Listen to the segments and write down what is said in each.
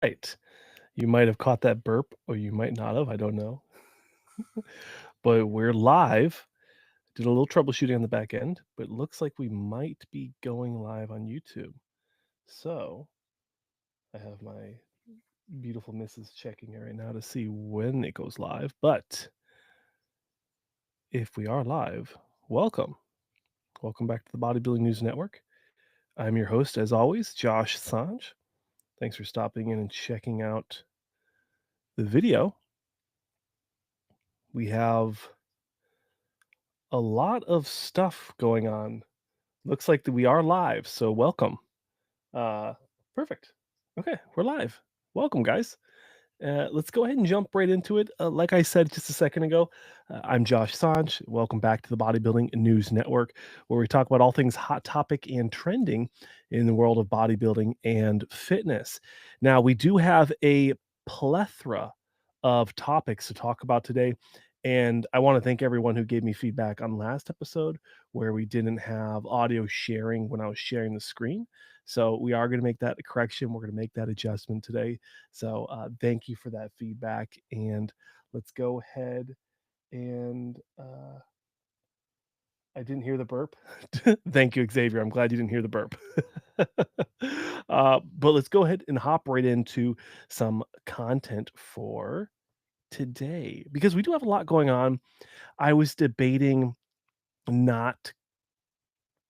Right. You might have caught that burp or you might not have, I don't know. But we're live. Did a little troubleshooting on the back end, but it looks like we might be going live on YouTube. So I have my beautiful missus checking it right now to see when it goes live. But if we are live, welcome. Welcome back to the Bodybuilding News Network. I'm your host, as always, Josh Sanj. Thanks for stopping in and checking out the video. We have a lot of stuff going on. Looks like that we are live, so welcome. Uh, Perfect. Okay, we're live. Welcome, guys. Let's go ahead and jump right into it. Like I said just a second ago, I'm Josh Sanj. Welcome back to the Bodybuilding News Network, where we talk about all things hot topic and trending in the world of bodybuilding and fitness. Now, we do have a plethora of topics to talk about today. And I want to thank everyone who gave me feedback on last episode where we didn't have audio sharing when I was sharing the screen. So we are going to make that a correction. We're going to make that adjustment today. So thank you for that feedback. And let's go ahead and I didn't hear the burp. Thank you, Xavier. I'm glad you didn't hear the burp. But let's go ahead and hop right into some content for today because we do have a lot going on. I was debating not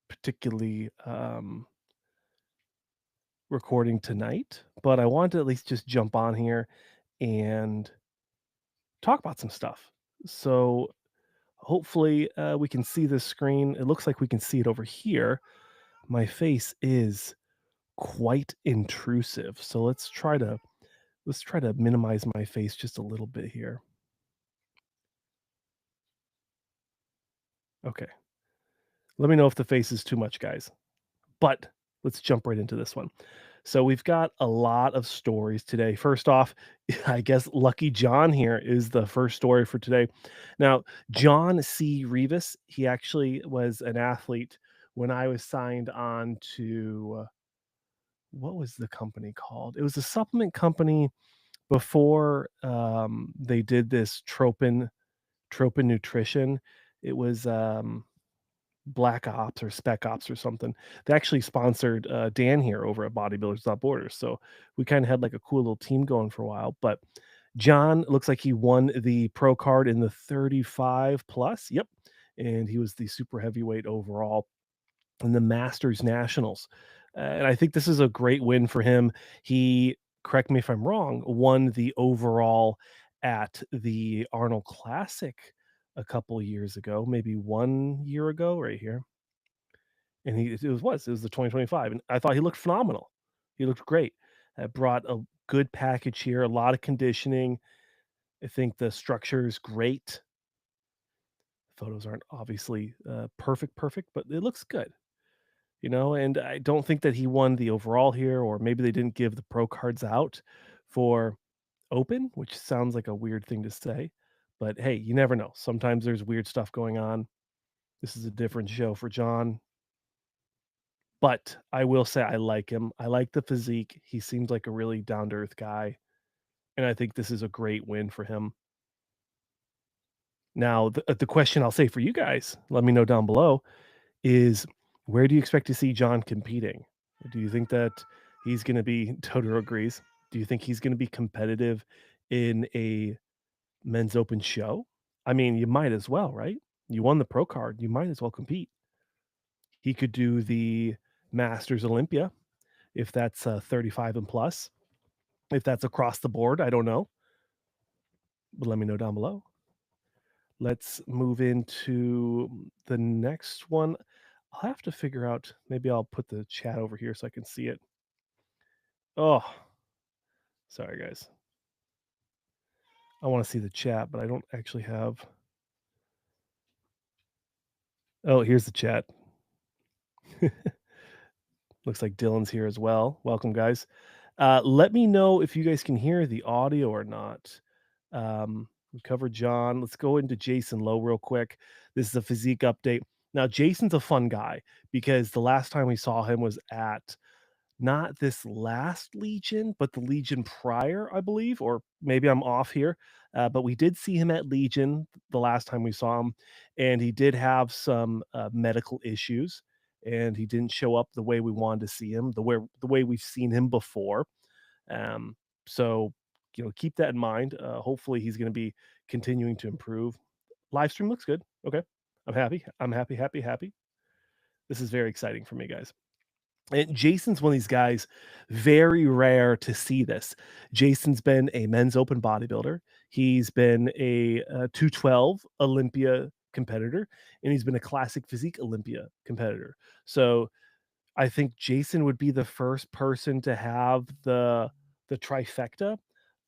particularly recording tonight, but I wanted to at least just jump on here and talk about some stuff. So hopefully we can see this screen. It looks like we can see it over here. My face is quite intrusive. So let's try to minimize my face just a little bit here. Okay. Let me know if the face is too much, guys. But let's jump right into this one. So we've got a lot of stories today. First off, I guess Lucky John here is the first story for today. Now, John C. Rivas, he actually was an athlete when I was signed on to what was the company called? It was a supplement company before they did this Tropin Nutrition. It was Black Ops or Spec Ops or something. They actually sponsored Dan here over at Bodybuilders Without Borders. So we kind of had like a cool little team going for a while. But John looks like he won the pro card in the 35 plus. Yep. And he was the super heavyweight overall in the Masters Nationals. And I think this is a great win for him. He, correct me if I'm wrong, won the overall at the Arnold Classic a couple years ago, maybe 1 year ago, right here. And it was the 2025, and I thought he looked phenomenal. He looked great. Brought a good package here, a lot of conditioning. I think the structure is great. Photos aren't obviously perfect, but it looks good. And I don't think that he won the overall here, or maybe they didn't give the pro cards out for open, which sounds like a weird thing to say. But hey, you never know. Sometimes there's weird stuff going on. This is a different show for John. But I will say I like him. I like the physique. He seems like a really down to earth guy. And I think this is a great win for him. Now, the question I'll say for you guys, let me know down below, is where do you expect to see John competing? Do you think that he's going to be, Totoro agrees, do you think he's going to be competitive in a men's open show? I mean, you might as well, right? You won the pro card. You might as well compete. He could do the Masters Olympia if that's 35 and plus. If that's across the board, I don't know, but let me know down below. Let's move into the next one. I'll have to figure out, maybe I'll put the chat over here so I can see it. Oh, sorry guys. I want to see the chat, but I don't actually have. Oh, here's the chat. Looks like Dylan's here as well. Welcome, guys. Let me know if you guys can hear the audio or not. We covered John. Let's go into Jason Lowe real quick. This is a physique update. Now, Jason's a fun guy because the last time we saw him was at not this last Legion, but the Legion prior, I believe, or maybe I'm off here. But we did see him at Legion the last time we saw him, and he did have some medical issues, and he didn't show up the way we wanted to see him, the way we've seen him before. Um, so keep that in mind. Hopefully, he's going to be continuing to improve. Live stream looks good. Okay, I'm happy. I'm happy. Happy. Happy. This is very exciting for me, guys. And Jason's one of these guys, very rare to see this. Jason's been a men's open bodybuilder. He's been a 212 Olympia competitor, and he's been a classic physique Olympia competitor. So I think Jason would be the first person to have the trifecta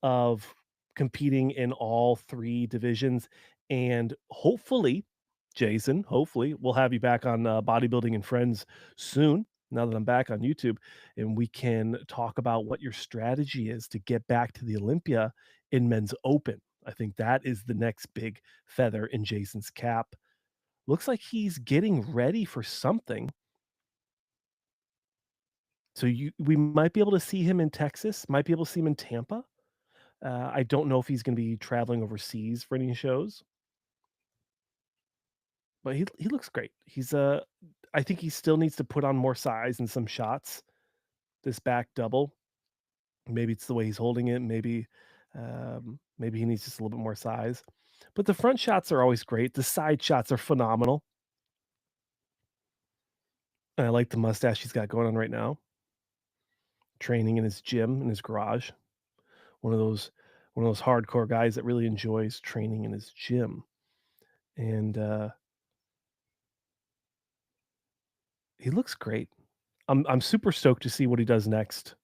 of competing in all 3 divisions, and hopefully, Jason, hopefully, we'll have you back on, Bodybuilding and Friends soon, now that I'm back on YouTube, and we can talk about what your strategy is to get back to the Olympia in men's open. I think that is the next big feather in Jason's cap. Looks like he's getting ready for something. So we might be able to see him in Texas, might be able to see him in Tampa. I don't know if he's gonna be traveling overseas for any shows, but he looks great. I think he still needs to put on more size in some shots. This back double, maybe it's the way he's holding it, maybe he needs just a little bit more size. But the front shots are always great. The side shots are phenomenal. And I like the mustache he's got going on right now, training in his gym, in his garage. One of those one of those hardcore guys that really enjoys training in his gym. And he looks great. I'm super stoked to see what he does next.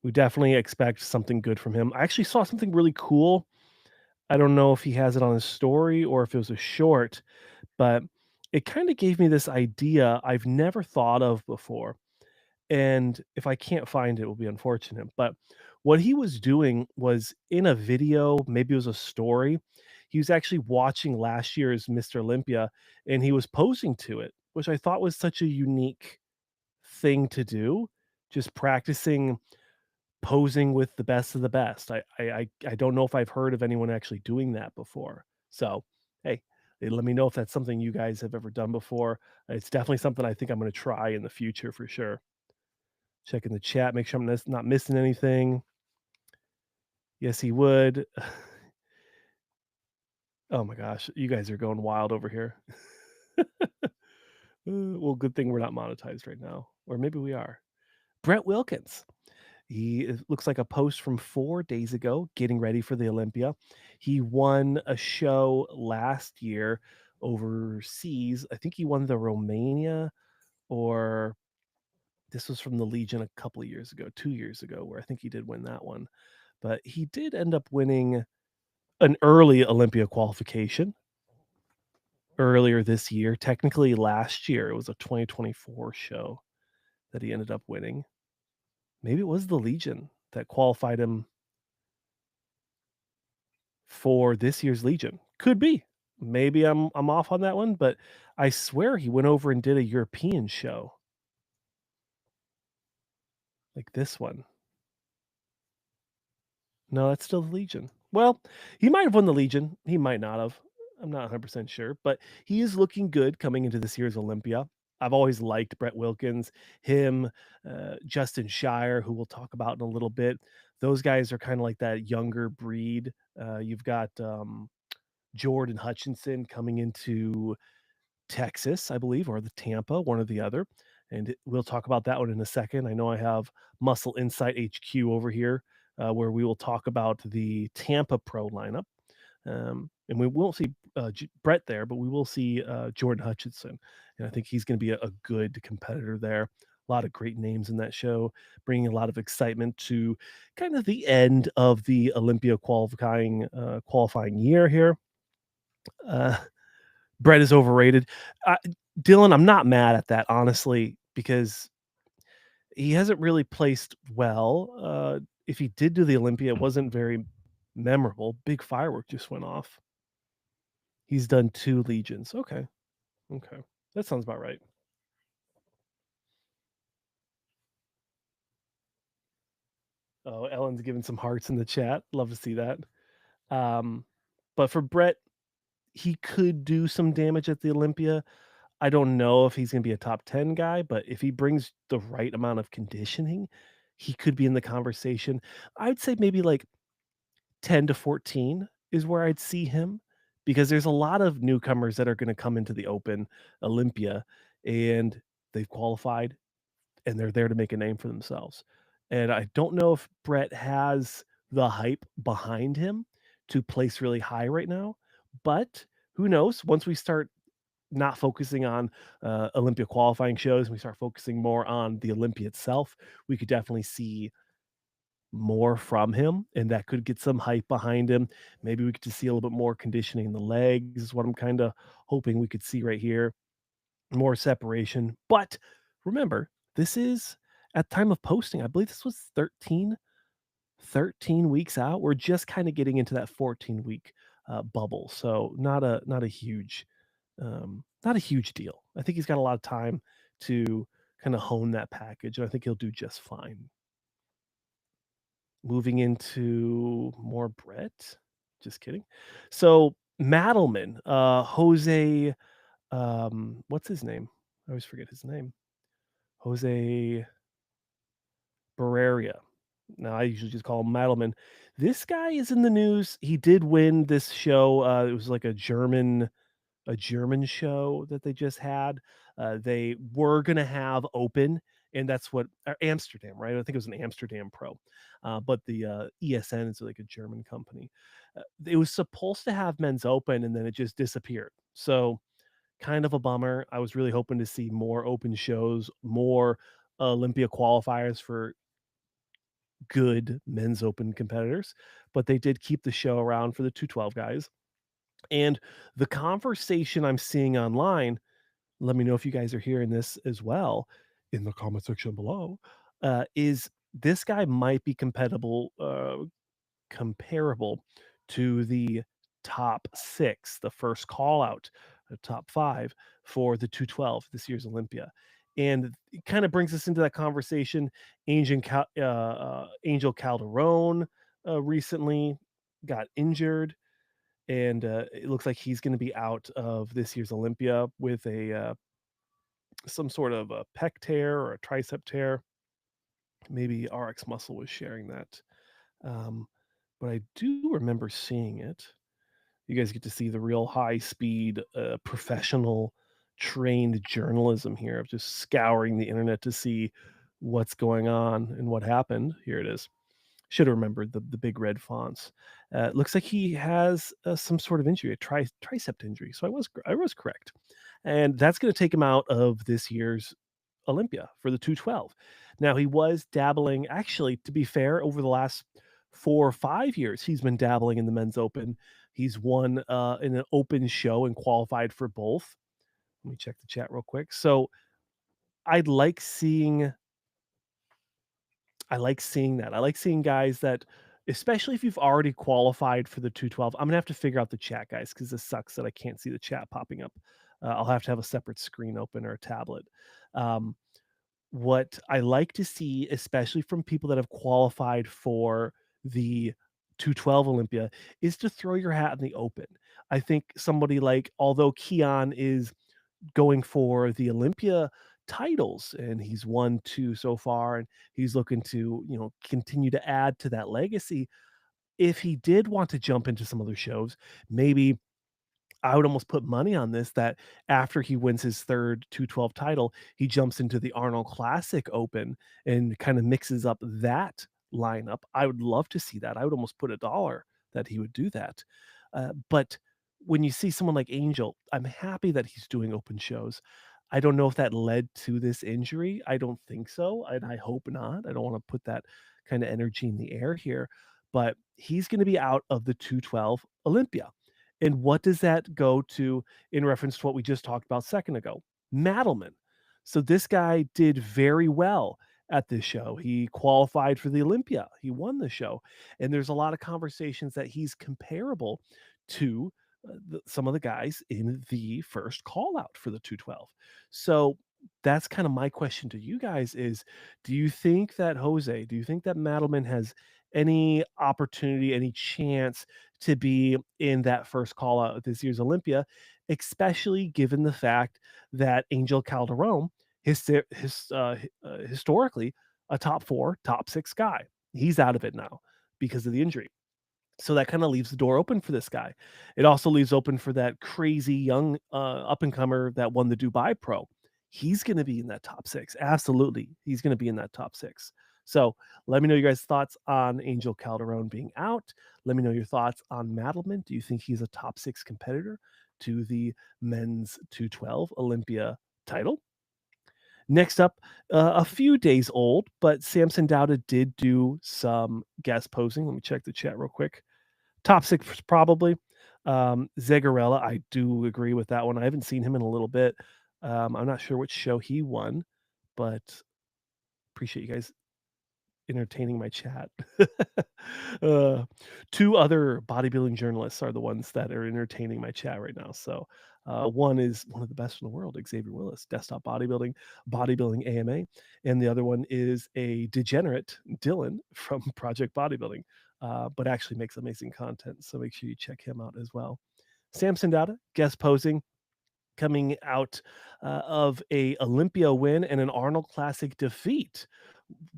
We definitely expect something good from him. I actually saw something really cool. I don't know if he has it on his story or if it was a short, but it kind of gave me this idea I've never thought of before. And if I can't find it, it will be unfortunate. But what he was doing was in a video, maybe it was a story. He was actually watching last year's Mr. Olympia and he was posing to it, which I thought was such a unique thing to do. Just practicing posing with the best of the best. I don't know if I've heard of anyone actually doing that before. So, hey, let me know if that's something you guys have ever done before. It's definitely something I think I'm going to try in the future for sure. Checking the chat, make sure I'm not missing anything. Yes, he would. Oh my gosh, you guys are going wild over here. Well, good thing we're not monetized right now, or maybe we are. Brett Wilkins. It looks like a post from 4 days ago, getting ready for the Olympia. He won a show last year overseas. I think he won the Romania, or this was from the Legion a couple of years ago, 2 years ago, where I think he did win that one. But he did end up winning an early Olympia qualification earlier this year. Technically last year, it was a 2024 show that he ended up winning. Maybe it was the Legion that qualified him for this year's Legion. Could be. Maybe I'm off on that one, but I swear he went over and did a European show like this one. No, that's still the Legion. Well, he might have won the Legion. He might not have. I'm not 100% sure, but he is looking good coming into this year's Olympia. I've always liked Brett Wilkins, him, Justin Shire, who we'll talk about in a little bit. Those guys are kind of like that younger breed. You've got Jordan Hutchinson coming into Texas, I believe, or the Tampa, one or the other. And we'll talk about that one in a second. I know I have Muscle Insight HQ over here, where we will talk about the Tampa Pro lineup. And we won't see Brett there, but we will see Jordan Hutchinson. And I think he's going to be a good competitor there. A lot of great names in that show, bringing a lot of excitement to kind of the end of the Olympia qualifying year here. Uh, Brett is overrated. Uh, Dylan, I'm not mad at that, honestly, because he hasn't really placed well. If he did do the Olympia, it wasn't very memorable. Big firework just went off. He's done 2 legions. Okay. Okay. That sounds about right. Oh, Ellen's giving some hearts in the chat. Love to see that. Um, but for Brett, he could do some damage at the Olympia. I don't know if he's gonna be a top 10 guy, but if he brings the right amount of conditioning, he could be in the conversation. I'd say maybe like 10 to 14 is where I'd see him because there's a lot of newcomers that are gonna come into the Open Olympia, and they've qualified, and they're there to make a name for themselves. And I don't know if Brett has the hype behind him to place really high right now, but who knows? Once we start not focusing on Olympia qualifying shows, and we start focusing more on the Olympia itself, we could definitely see more from him, and that could get some hype behind him. Maybe we get to see a little bit more conditioning in the legs, is what I'm kind of hoping we could see right here. More separation. But remember, this is at time of posting, I believe this was 13 weeks out. We're just kind of getting into that 14-week bubble. So not a huge not a huge deal. I think he's got a lot of time to kind of hone that package, and I think he'll do just fine. Moving into more Brett. Just kidding. So Madelman, Jose, what's his name? I always forget his name. Jose Barreria. Now I usually just call him Madelman. This guy is in the news. He did win this show. It was like a German show that they just had. They were gonna have Open, and that's what Amsterdam, right? I think it was an Amsterdam Pro, but the ESN is like a German company. It was supposed to have Men's Open, and then it just disappeared. So kind of a bummer. I was really hoping to see more Open shows, more Olympia qualifiers for good Men's Open competitors, but they did keep the show around for the 212 guys. And the conversation I'm seeing online, let me know if you guys are hearing this as well in the comment section below, is this guy might be comparable to the top 6, the first call out, the top 5 for the 212, this year's Olympia. And it kind of brings us into that conversation. Angel Calderon recently got injured, and it looks like he's going to be out of this year's Olympia with a some sort of a pec tear or a tricep tear. Maybe RX Muscle was sharing that, um, but I do remember seeing it. You guys get to see the real high speed, professional, trained journalism here of just scouring the internet to see what's going on and what happened. Here it is. Should have remembered the big red fonts. Looks like he has some sort of injury, a tricep injury. So I was correct, and that's going to take him out of this year's Olympia for the 212. Now he was dabbling. Actually, to be fair, over the last 4 or 5 years, he's been dabbling in the men's open. He's won in an open show and qualified for both. Let me check the chat real quick. So I'd like seeing I like seeing that. I like seeing guys that, especially if you've already qualified for the 212. I'm gonna have to figure out the chat, guys, because this sucks that I can't see the chat popping up. I'll have to have a separate screen open or a tablet. Um, what I like to see, especially from people that have qualified for the 212 Olympia, is to throw your hat in the open. I think somebody like, although Keon is going for the Olympia titles, and he's won 2 so far, and he's looking to, continue to add to that legacy. If he did want to jump into some other shows, maybe I would almost put money on this that after he wins his 3rd 212 title, he jumps into the Arnold Classic Open and kind of mixes up that lineup. I would love to see that. I would almost put a dollar that he would do that. But when you see someone like Angel, I'm happy that he's doing open shows. I don't know if that led to this injury. I don't think so, and I hope not. I don't want to put that kind of energy in the air here, but he's going to be out of the 212 Olympia. And what does that go to in reference to what we just talked about a second ago? Madelman. So this guy did very well at this show. He qualified for the Olympia. He won the show. And there's a lot of conversations that he's comparable to some of the guys in the first call out for the 212. So that's kind of my question to you guys is, do you think that Madelman has any opportunity, any chance to be in that first call out at this year's Olympia, especially given the fact that Angel Calderon, historically a top 4, top 6 guy. He's out of it now because of the injury. So that kinda leaves the door open for this guy. It also leaves open for that crazy young, up and comer that won the Dubai Pro. He's gonna be in that top 6. Absolutely, he's gonna be in that top 6. So, let me know your guys' thoughts on Angel Calderon being out. Let me know your thoughts on Madelman. Do you think he's a top 6 competitor to the men's 212 Olympia title? Next up, a few days old, but Samson Dauda did do some guest posing. Let me check the chat real quick. Top 6 probably. Zagarella, I do agree with that one. I haven't seen him in a little bit. I'm not sure which show he won, but appreciate you guys entertaining my chat. Uh, 2 other bodybuilding journalists are the ones that are entertaining my chat right now. So, one is one of the best in the world, Xavier Willis, Desktop Bodybuilding, Bodybuilding AMA, and the other one is a degenerate, Dylan from Project Bodybuilding, but actually makes amazing content. So make sure you check him out as well. Samson Data, guest posing, coming out of a Olympia win and an Arnold Classic defeat.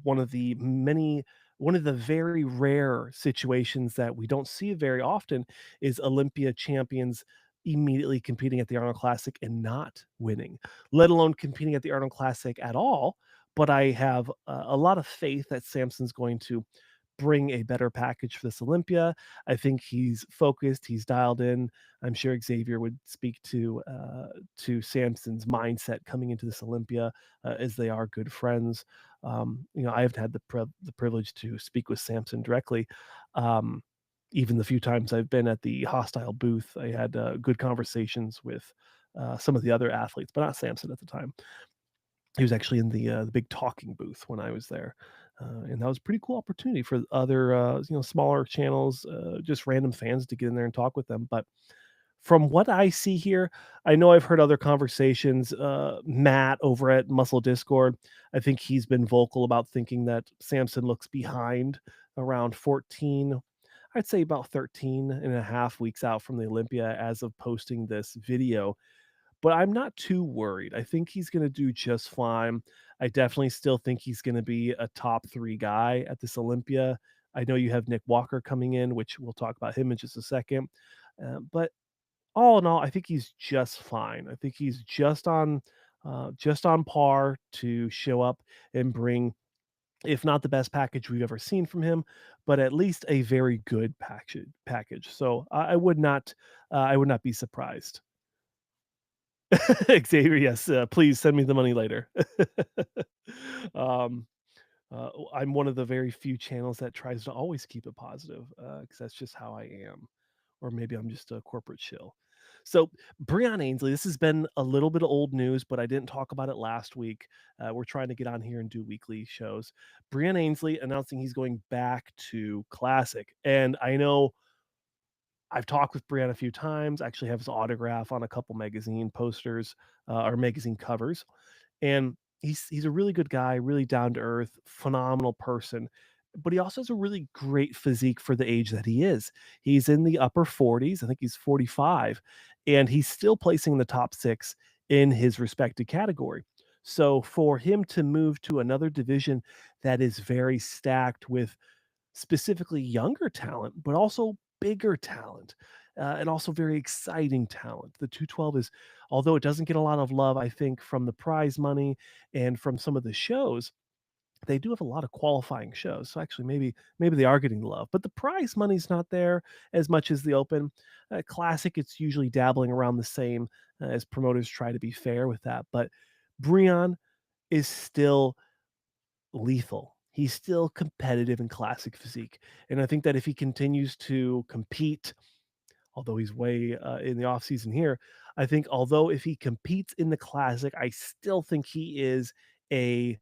One of the many one of the very rare situations that we don't see very often is Olympia champions immediately competing at the Arnold Classic and not winning, let alone competing at the Arnold Classic at all. But I have a lot of faith that Samson's going to bring a better package for this Olympia. I think he's focused, he's dialed in. I'm sure Xavier would speak to Samson's mindset coming into this Olympia, as they are good friends. I haven't had the privilege to speak with Samson directly. Um, Even the few times I've been at the hostile booth, I had good conversations with some of the other athletes, but not Samson at the time. He was actually in the big talking booth when I was there, and that was a pretty cool opportunity for other, smaller channels, just random fans to get in there and talk with them. But from what I see here, I know I've heard other conversations. Matt over at Muscle Discord, I think he's been vocal about thinking that Samson looks behind around 14. I'd say about 13 and a half weeks out from the Olympia as of posting this video, but I'm not too worried. I think he's gonna do just fine. I definitely still think he's gonna be a top 3 guy at this Olympia. I know you have Nick Walker coming in, which we'll talk about him in just a second. But all in all, I think he's just fine. I think he's just on par to show up and bring, if not the best package we've ever seen from him, but at least a very good package. So I would not be surprised. Xavier, yes, please send me the money later. um, I'm one of the very few channels that tries to always keep it positive, because that's just how I am. Or maybe I'm just a corporate shill. So, Breon Ainsley, this has been a little bit of old news, but I didn't talk about it last week. We're trying to get on here and do weekly shows. Breon Ainsley announcing he's going back to Classic. And I know I've talked with Brian a few times, actually have his autograph on a couple magazine posters, or magazine covers, and he's a really good guy, really down to earth, phenomenal person, but he also has a really great physique for the age that he is. He's in the upper 40s, I think he's 45, and he's still placing in the top 6 in his respected category. So for him to move to another division that is very stacked with specifically younger talent, but also bigger talent, and also very exciting talent. The 212 is, although it doesn't get a lot of love, I think, from the prize money and from some of the shows, they do have a lot of qualifying shows. So actually, maybe they are getting love, but the prize money's not there as much as the Open. Classic, it's usually dabbling around the same, as promoters try to be fair with that. But Breon is still lethal. He's still competitive in classic physique. And I think that if he continues to compete, although he's way in the off season here, I think although if he competes in the classic, I still think a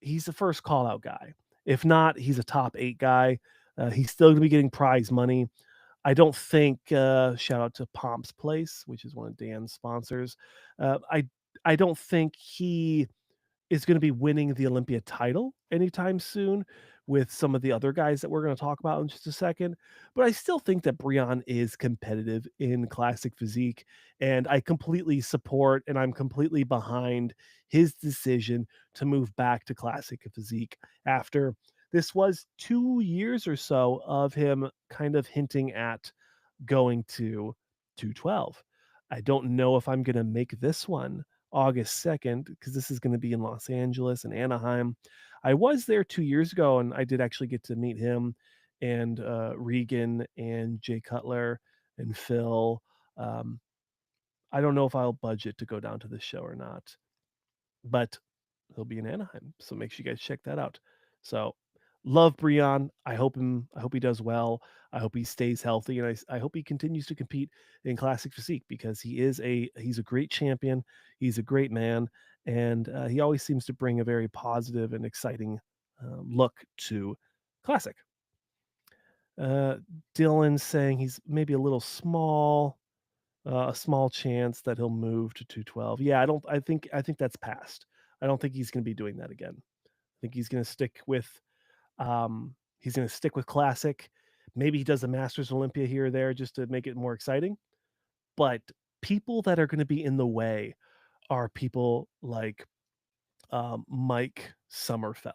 he's the first call out guy. If not, he's a top 8 guy. He's still going to be getting prize money. I don't think shout out to Pomp's Place, which is one of Dan's sponsors. I I don't think he is gonna be winning the Olympia title anytime soon with some of the other guys that we're gonna talk about in just a second, but I still think that Breon is competitive in classic physique, and I completely support and I'm completely behind his decision to move back to classic physique after this was 2 years or so of him kind of hinting at going to 212. I don't know if I'm gonna make this one August 2nd because this is gonna be in Los Angeles and Anaheim. I was there 2 years ago, and I did actually get to meet him and, Regan and Jay Cutler and Phil. Um, I don't know if I'll budget to go down to this show or not, but he'll be in Anaheim, so make sure you guys check that out. So, love Breon. I hope he does well. I hope he stays healthy, and I hope he continues to compete in classic physique because he's a great champion. He's a great man, and he always seems to bring a very positive and exciting look to classic. Uh, Dylan saying he's maybe a little small, a small chance that he'll move to 212. Yeah, I don't. I think that's past. I don't think he's going to be doing that again. I think he's gonna stick with classic. Maybe he does a Masters Olympia here or there just to make it more exciting. But people that are gonna be in the way are people like Mike Sommerfeld.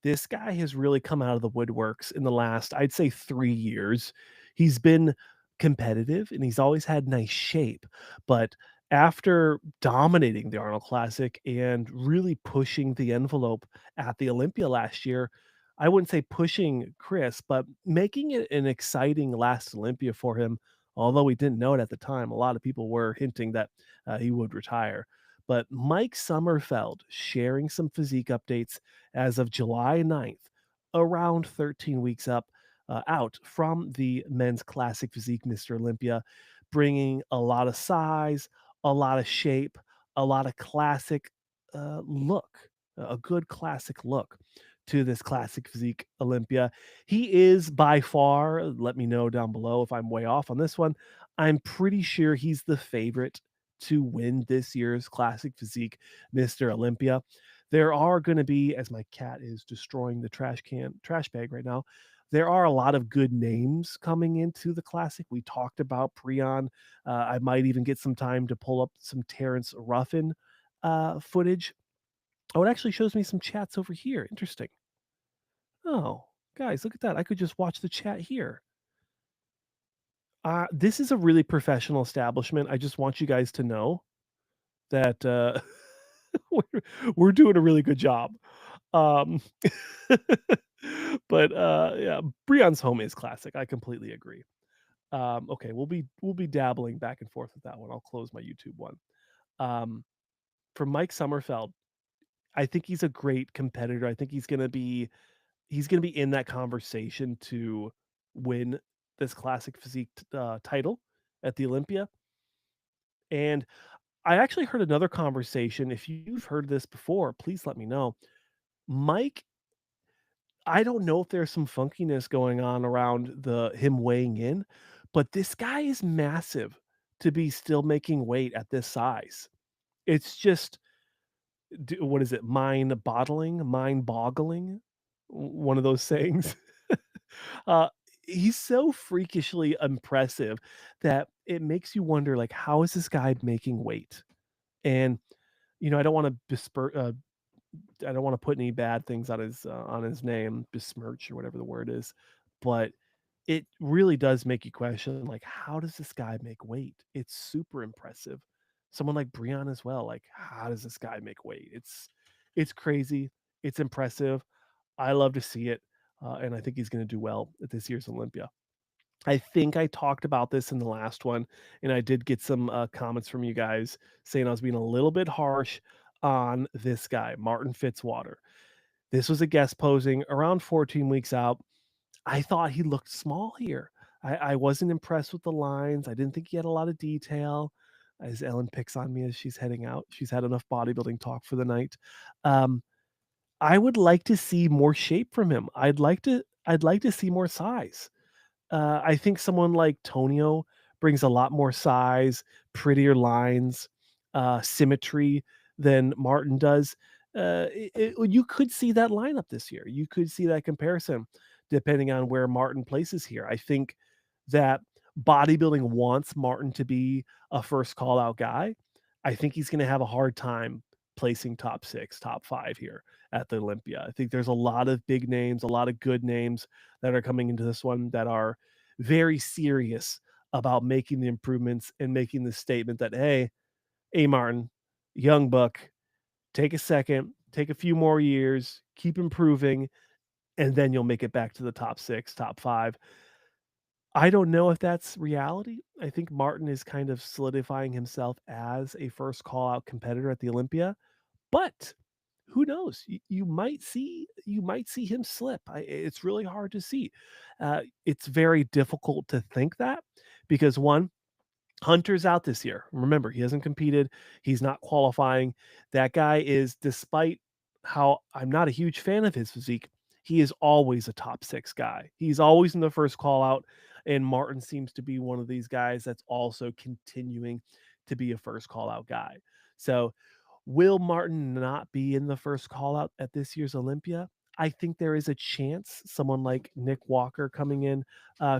This guy has really come out of the woodworks in the last, I'd say, 3 years. He's been competitive and he's always had nice shape. But after dominating the Arnold Classic and really pushing the envelope at the Olympia last year, I wouldn't say pushing Chris, but making it an exciting last Olympia for him. Although we didn't know it at the time, a lot of people were hinting that he would retire. But Mike Sommerfeld sharing some physique updates as of July 9th, around 13 weeks out from the men's classic physique Mr. Olympia, bringing a lot of size, a lot of shape, a lot of classic look, a good classic look to this classic physique Olympia. He is by far, let me know down below if I'm way off on this one. I'm pretty sure he's the favorite to win this year's classic physique Mr. Olympia. There are going to be, as my cat is destroying the trash bag right now, there are a lot of good names coming into the classic. We talked about Prion. I might even get some time to pull up some Terrence Ruffin footage. Oh, it actually shows me some chats over here. Interesting. Oh, guys, look at that. I could just watch the chat here. This is a really professional establishment. I just want you guys to know that we're, we're doing a really good job. Um, but yeah, Breon's home is classic. I completely agree. Okay, we'll be dabbling back and forth with that one. I'll close my YouTube one. Um, for Mike Sommerfeld, I think he's a great competitor. I think he's gonna be in that conversation to win this classic physique title at the Olympia. And I actually heard another conversation. If you've heard this before, please let me know. Mike, I don't know if there's some funkiness going on around the him weighing in, but this guy is massive to be still making weight at this size. It's just what is it? Mind boggling, one of those sayings. uh, he's so freakishly impressive that it makes you wonder, like, how is this guy making weight? And I don't want to I don't want to put any bad things on his name, besmirch or whatever the word is, but it really does make you question, like, how does this guy make weight? It's super impressive. Someone like Breon as well, like, how does this guy make weight? It's crazy. It's impressive. I love to see it, and I think he's going to do well at this year's Olympia. I think I talked about this in the last one, and I did get some comments from you guys saying I was being a little bit harsh on this guy, Martin Fitzwater. This was a guest posing around 14 weeks out. I thought he looked small here. I wasn't impressed with the lines. I didn't think he had a lot of detail. As Ellen picks on me as she's heading out, she's had enough bodybuilding talk for the night. Um, I would like to see more shape from him. I'd like to see more size. I think someone like Tonio brings a lot more size, prettier lines. symmetry than Martin does. You could see that lineup this year. You could see that comparison depending on where Martin places here. I think that bodybuilding wants Martin to be a first call out guy. I think he's going to have a hard time placing top six, top five here at the Olympia. I think there's a lot of big names, a lot of good names that are coming into this one that are very serious about making the improvements and making the statement that, hey, Martin, young buck, take a second, take a few more years, keep improving, and then you'll make it back to the top six, top five. I don't know if that's reality. I think Martin is kind of solidifying himself as a first call out competitor at the Olympia, but who knows? You might see him slip. It's really hard to see. It's very difficult to think that because one, Hunter's out this year. Remember, he hasn't competed. He's not qualifying. That guy is, despite how I'm not a huge fan of his physique, he is always a top six guy. He's always in the first call out. And Martin seems to be one of these guys that's also continuing to be a first call out guy. So, will Martin not be in the first call out at this year's Olympia? I think there is a chance someone like Nick Walker coming in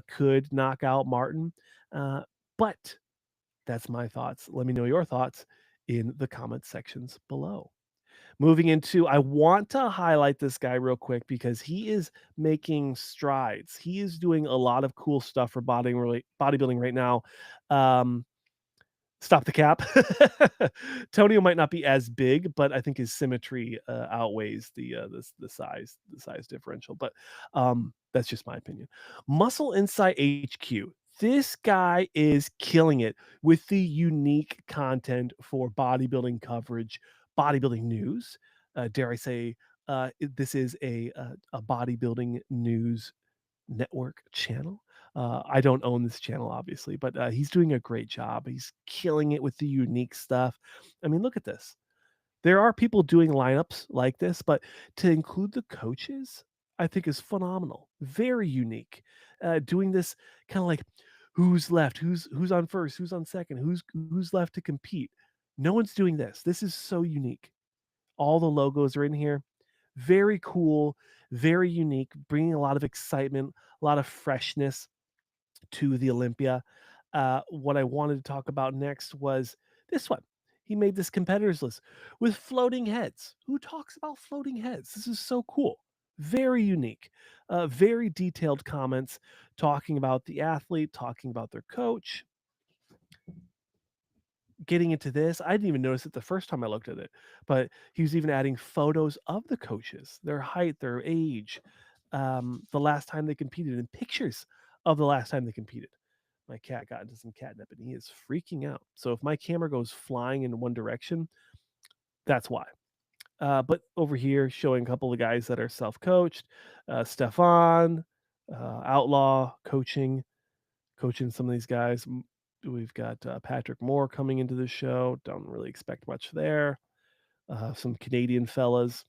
could knock out Martin. But that's my thoughts. Let me know your thoughts in the comment sections below. Moving into, I want to highlight this guy real quick because he is making strides. He is doing a lot of cool stuff for bodybuilding right now. Um, Stop the cap. Tonio might not be as big, but I think his symmetry outweighs the size differential. But that's just my opinion. Muscle Insight HQ. This guy is killing it with the unique content for bodybuilding coverage, bodybuilding news. Dare I say, this is a bodybuilding news network channel. I don't own this channel, obviously, but he's doing a great job. He's killing it with the unique stuff. I mean, look at this. There are people doing lineups like this, but to include the coaches, I think is phenomenal. Very unique. Doing this kind of like who's left, who's on first, who's on second, who's left to compete. No one's doing this. This is so unique. All the logos are in here. Very cool, very unique, bringing a lot of excitement, a lot of freshness to the Olympia. What I wanted to talk about next was this one. He made this competitors list with floating heads. Who talks about floating heads? This is so cool. Very unique, very detailed comments talking about the athlete, talking about their coach, getting into this. I didn't even notice it the first time I looked at it, but he was even adding photos of the coaches, their height, their age, the last time they competed, and pictures of the last time they competed. My cat got into some catnip and he is freaking out. So if my camera goes flying in one direction, that's why. But over here, showing a couple of guys that are self-coached, Stefan, Outlaw coaching some of these guys. We've got Patrick Moore coming into the show. Don't really expect much there. Some Canadian fellas.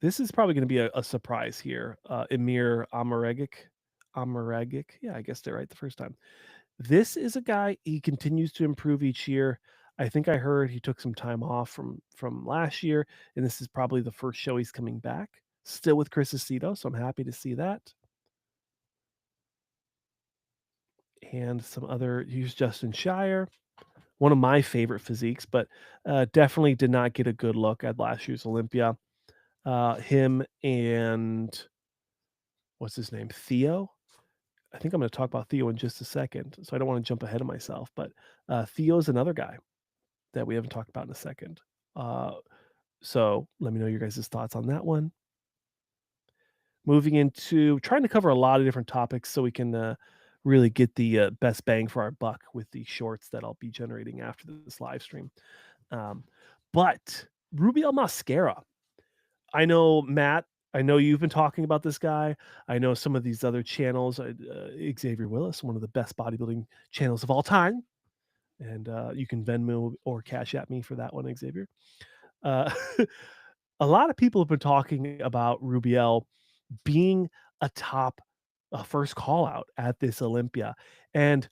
This is probably going to be a surprise here. Emir Amaragic. Yeah, I guessed it right the first time. This is a guy, he continues to improve each year. I think I heard he took some time off from last year, and this is probably the first show he's coming back. Still with Chris Aceto, so I'm happy to see that. And some other, here's Justin Shire, one of my favorite physiques, but definitely did not get a good look at last year's Olympia. Him and what's his name? Theo. I think I'm going to talk about Theo in just a second, so I don't want to jump ahead of myself. But Theo is another guy that we haven't talked about in a second. Uh, so let me know your guys' thoughts on that one. Moving into trying to cover a lot of different topics so we can really get the best bang for our buck with the shorts that I'll be generating after this live stream. Um, but Rubiel Mascara, I know Matt. I know you've been talking about this guy. I know some of these other channels. Xavier Willis, one of the best bodybuilding channels of all time, and you can Venmo or Cash at me for that one, Xavier. Uh, a lot of people have been talking about Rubiel being a top first call out at this Olympia, and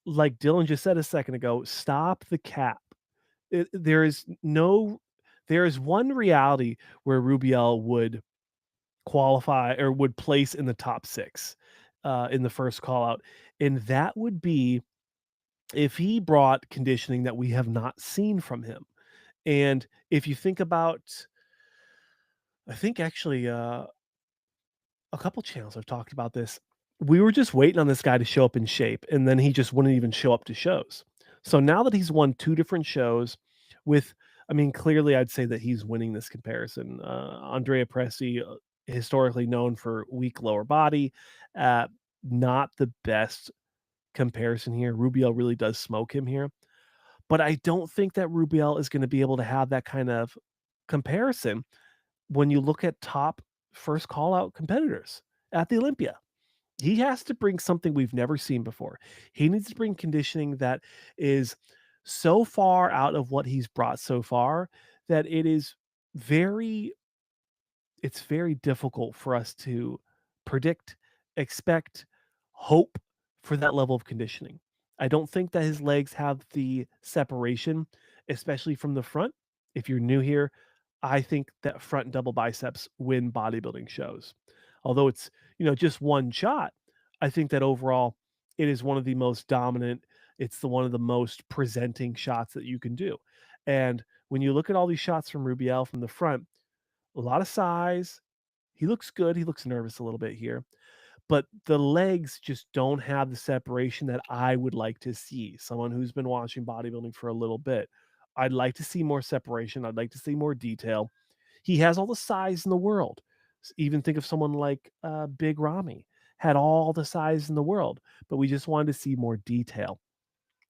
like Dylan just said a second ago, stop the cap. There is no there is one reality where Rubiel would qualify or would place in the top 6, in the first call out, and that would be if he brought conditioning that we have not seen from him. And if you think about I think actually, a couple channels have talked about this. We were just waiting on this guy to show up in shape, and then he just wouldn't even show up to shows. So now that he's won 2 different shows with I mean, clearly, I'd say that he's winning this comparison. Andrea Presti, historically known for weak lower body, uh, not the best comparison here. Rubiel really does smoke him here, but I don't think that Rubiel is gonna be able to have that kind of comparison when you look at top first call out competitors at the Olympia. He has to bring something we've never seen before. He needs to bring conditioning that is so far out of what he's brought so far that very it's very difficult for us to predict, expect, hope for that level of conditioning. I don't think that his legs have the separation, especially from the front. If you're new here, I think that front double biceps win bodybuilding shows. Although it's, just one shot, I think that overall it is one of the most dominant, it's the one of the most presenting shots that you can do. And when you look at all these shots from Rubiel from the front, a lot of size. He looks good. He looks nervous a little bit here, but the legs just don't have the separation that I would like to see. Someone who's been watching bodybuilding for a little bit. I'd like to see more separation. I'd like to see more detail. He has all the size in the world. Even think of someone like Big Ramy, had all the size in the world, but we just wanted to see more detail.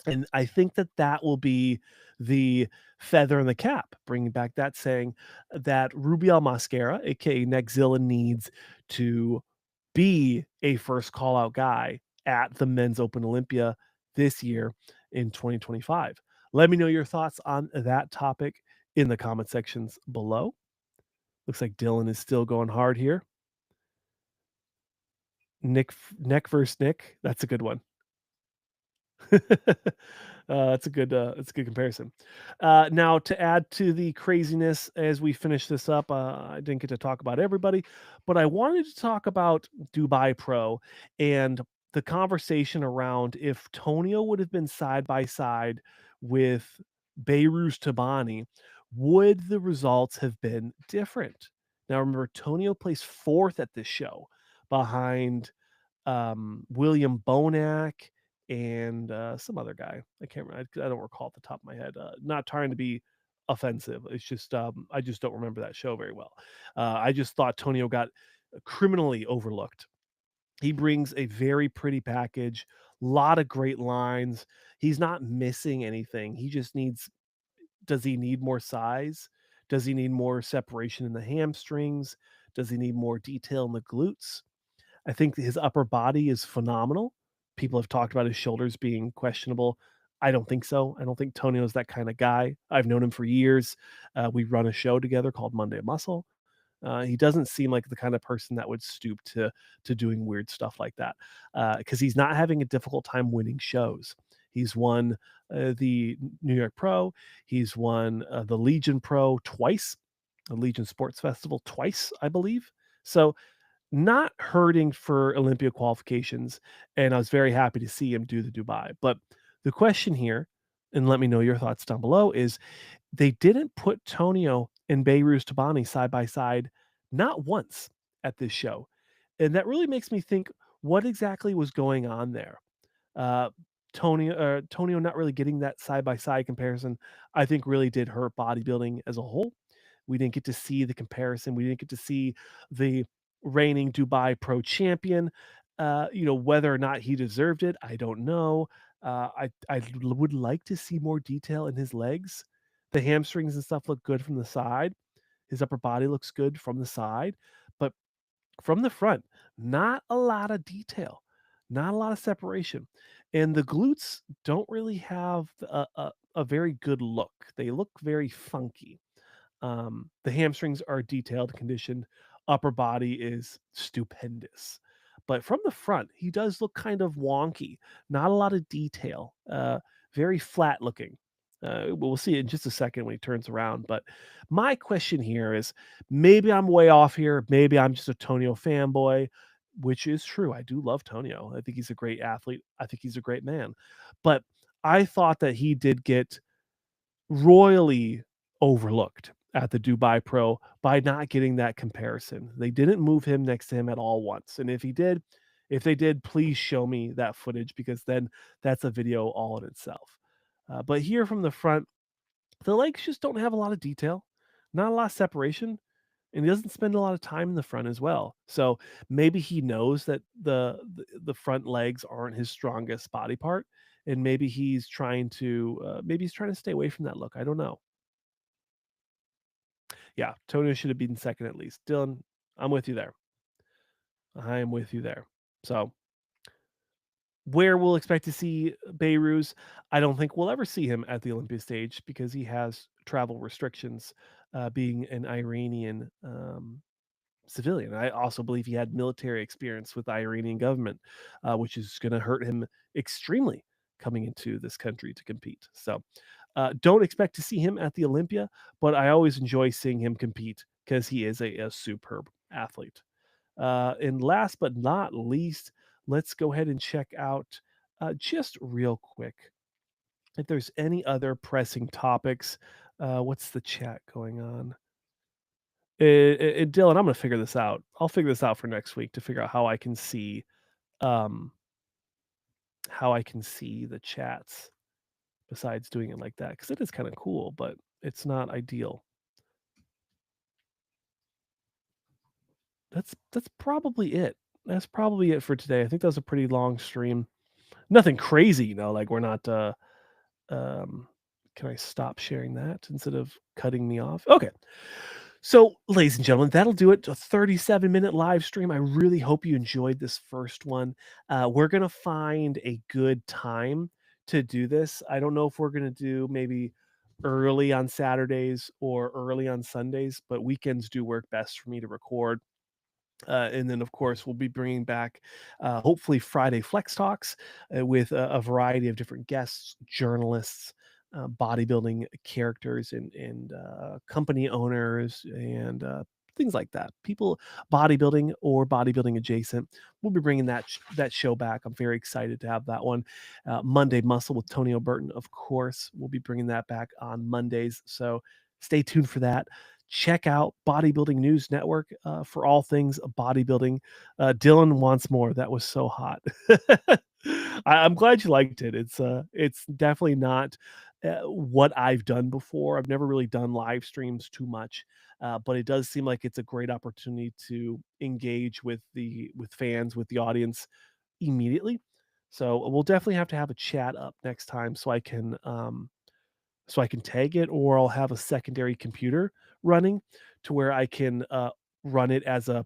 And I think that that will be the feather in the cap, bringing back that saying that Rubiel Mascara, aka Nexzilla, needs to be a first call out guy at the Men's Open Olympia this year in 2025. Let me know your thoughts on that topic in the comment sections below. Looks like Dylan is still going hard here. Neck versus Nick. That's a good one. That's a good comparison. Now to add to the craziness as we finish this up, I didn't get to talk about everybody, but I wanted to talk about Dubai Pro and the conversation around if Tonio would have been side by side with Beirut Tabani, would the results have been different? Now remember, Tonio placed 4th at this show behind William Bonac and some other guy. I can't remember. I don't recall at the top of my head. Not trying to be offensive. It's just I just don't remember that show very well. I just thought Tonio got criminally overlooked. He brings a very pretty package, lot of great lines. He's not missing anything. He just needs does he need more size? Does he need more separation in the hamstrings? Does he need more detail in the glutes? I think his upper body is phenomenal. People have talked about his shoulders being questionable. I don't think so. I don't think Tonio's that kind of guy. I've known him for years. We run a show together called Monday Muscle. He doesn't seem like the kind of person that would stoop to doing weird stuff like that because he's not having a difficult time winning shows. He's won the New York Pro. He's won the Legion Pro twice, the Legion Sports Festival twice, I believe. So not hurting for Olympia qualifications, and I was very happy to see him do the Dubai. But the question here, and let me know your thoughts down below, is they didn't put Tonio and Beirut Tabani side by side, not once at this show. And that really makes me think what exactly was going on there. Uh, Tonio not really getting that side by side comparison, I think really did hurt bodybuilding as a whole. We didn't get to see the comparison. We didn't get to see the reigning Dubai Pro champion. Whether or not he deserved it, I don't know. Would like to see more detail in his legs. The hamstrings and stuff look good from the side. His upper body looks good from the side, but from the front, not a lot of detail, not a lot of separation. And the glutes don't really have a very good look. They look very funky. The hamstrings are detailed, conditioned. Upper body is stupendous. but from the front, he does look kind of wonky. Not a lot of detail. Very flat looking. We'll see in just a second when he turns around. But my question here is, maybe I'm way off here. Maybe I'm just a Tonio fanboy, which is true. I do love Tonio. I think he's a great athlete. I think he's a great man. But I thought that he did get royally overlooked at the Dubai Pro by not getting that comparison. They didn't move him next to him at all once. And if they did, please show me that footage, because then that's a video all in itself. But here from the front, the legs just don't have a lot of detail, not a lot of separation, and he doesn't spend a lot of time in the front as well. So maybe he knows that the front legs aren't his strongest body part, and maybe he's trying to stay away from that look. I don't know. Yeah, Tony should have been second at least. Dylan, I'm with you there. I am with you there. So where we'll expect to see Beirut, I don't think we'll ever see him at the Olympia stage because he has travel restrictions, being an Iranian civilian. I also believe he had military experience with the Iranian government, which is going to hurt him extremely coming into this country to compete. So don't expect to see him at the Olympia, but I always enjoy seeing him compete because he is a superb athlete. And last but not least, let's go ahead and check out, just real quick, if there's any other pressing topics. What's the chat going on? Dylan, I'm gonna figure this out. I'll figure this out for next week to figure out um, how I can see the chats besides doing it like that, because it is kind of cool, but it's not ideal. That's probably it. That's probably it for today. I think that was a pretty long stream. Nothing crazy, like we're not. Um, can I stop sharing that instead of cutting me off? Okay. So, ladies and gentlemen, that'll do it. A 37-minute live stream. I really hope you enjoyed this first one. We're going to find a good time to do this. I don't know if we're going to do maybe early on Saturdays or early on Sundays, but weekends do work best for me to record. And then, of course, we'll be bringing back, hopefully, Friday Flex Talks, with a variety of different guests, journalists, bodybuilding characters, and company owners, and things like that. People bodybuilding or bodybuilding adjacent. We'll be bringing that show back. I'm very excited to have that one. Monday Muscle with Tony O'Burton, of course. We'll be bringing that back on Mondays. So stay tuned for that. Check out Bodybuilding News Network, for all things bodybuilding. Dylan wants more. That was so hot. I'm glad you liked it. It's definitely not what I've done before. I've never really done live streams too much, but it does seem like it's a great opportunity to engage with fans, with the audience immediately. So we'll definitely have to have a chat up next time so I can tag it, or I'll have a secondary computer running to where I can, run it as a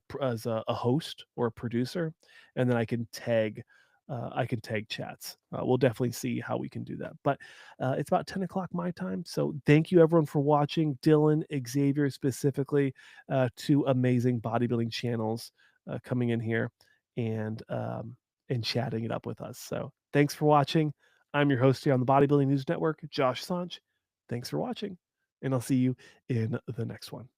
host or a producer, and then I can tag chats. We'll definitely see how we can do that. But it's about 10 o'clock my time, so thank you everyone for watching. Dylan, Xavier specifically, two amazing bodybuilding channels coming in here and and chatting it up with us. So thanks for watching. I'm your host here on the Bodybuilding News Network, Josh Sanch. Thanks for watching, and I'll see you in the next one.